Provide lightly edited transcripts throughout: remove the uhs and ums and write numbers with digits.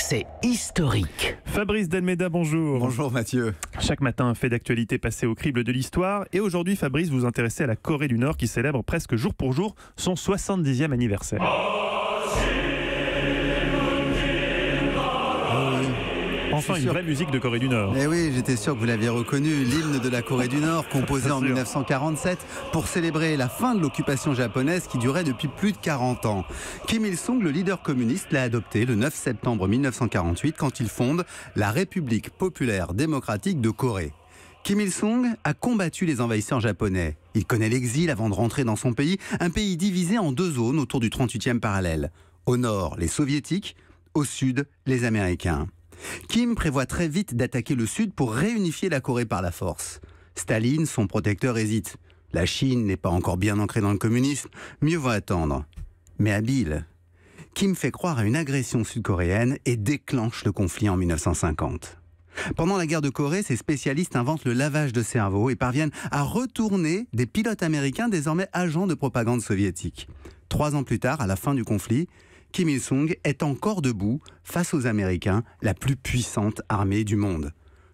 c'est historique. Fabrice Delmeda, bonjour. Bonjour Mathieu. Chaque matin, un fait d'actualité passé au crible de l'histoire. Et aujourd'hui, Fabrice, vous vous intéressez à la Corée du Nord qui célèbre presque jour pour jour son 70e anniversaire. Enfin, une vraie musique de Corée du Nord. Eh oui, j'étais sûr que vous l'aviez reconnu, l'hymne de la Corée du Nord, composé en 1947 pour célébrer la fin de l'occupation japonaise qui durait depuis plus de 40 ans. Kim Il-sung, le leader communiste, l'a adopté le 9 septembre 1948 quand il fonde la République populaire démocratique de Corée. Kim Il-sung a combattu les envahisseurs japonais. Il connaît l'exil avant de rentrer dans son pays, un pays divisé en deux zones autour du 38e parallèle. Au nord, les soviétiques, au sud, les américains. Kim prévoit très vite d'attaquer le Sud pour réunifier la Corée par la force. Staline, son protecteur, hésite. La Chine n'est pas encore bien ancrée dans le communisme, mieux vaut attendre. Mais habile, Kim fait croire à une agression sud-coréenne et déclenche le conflit en 1950. Pendant la guerre de Corée, ces spécialistes inventent le lavage de cerveau et parviennent à retourner des pilotes américains désormais agents de propagande soviétique. 3 ans plus tard, à la fin du conflit, Kim Il-sung est encore debout face aux Américains, la plus puissante armée du monde.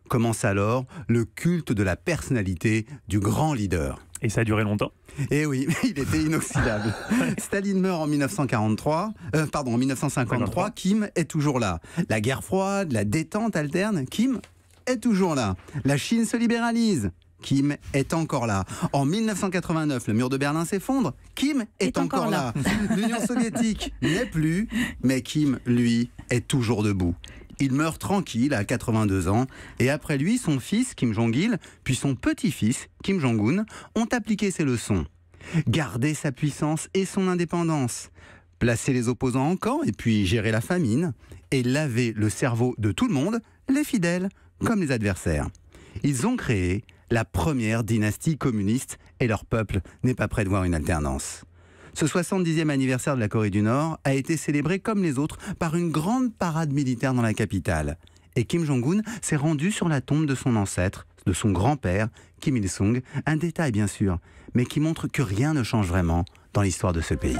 Commence alors le culte de la personnalité du grand leader. Et ça a duré longtemps. Eh oui, il était inoxydable. Staline meurt en 1953, Kim est toujours là. La guerre froide, la détente alterne, Kim est toujours là. La Chine se libéralise. Kim est encore là. En 1989, le mur de Berlin s'effondre. Kim est encore là. L'Union soviétique n'est plus, mais Kim, lui, est toujours debout. Il meurt tranquille à 82 ans et après lui, son fils Kim Jong-il, puis son petit-fils Kim Jong-un ont appliqué ces leçons. Garder sa puissance et son indépendance, placer les opposants en camp et puis gérer la famine et laver le cerveau de tout le monde, les fidèles comme les adversaires. Ils ont créé la première dynastie communiste et leur peuple n'est pas prêt de voir une alternance. Ce 70e anniversaire de la Corée du Nord a été célébré comme les autres par une grande parade militaire dans la capitale. Et Kim Jong-un s'est rendu sur la tombe de son ancêtre, de son grand-père, Kim Il-sung. Un détail bien sûr, mais qui montre que rien ne change vraiment dans l'histoire de ce pays.